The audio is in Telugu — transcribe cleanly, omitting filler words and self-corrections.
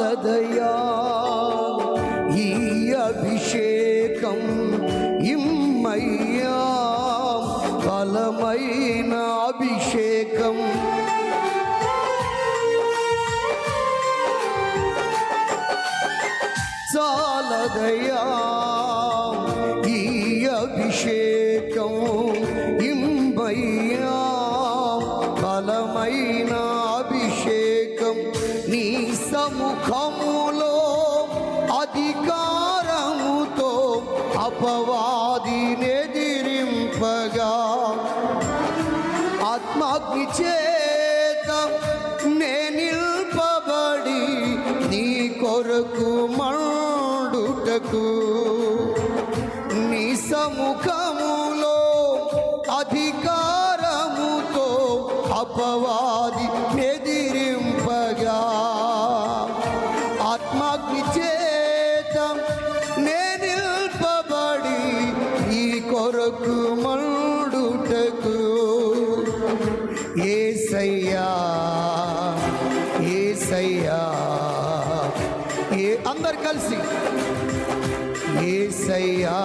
చాలదయా ఈ అభిషేకం ఇమ్మయ్యా బలమైన అభిషేకం చాలదయా ఈ అభిషేకం ఇమ్మయ్యా బలమైన అభిషేకం నీ సముఖములో అధికారముతో అపవాదిని ఎదిరింపగా ఆత్మాగ్ని చేత నే నిల్పబడి నీ కొరకు మండుటకు నీ సముఖములో అధికారముతో అపవాది ఎదిరింపగా ఆత్మాగ్ని చేత నే నిల్పబడి నీ కొరకు మండుటకు యేసయ్యా యేసయ్యా అందరు కలిసి యేసయ్యా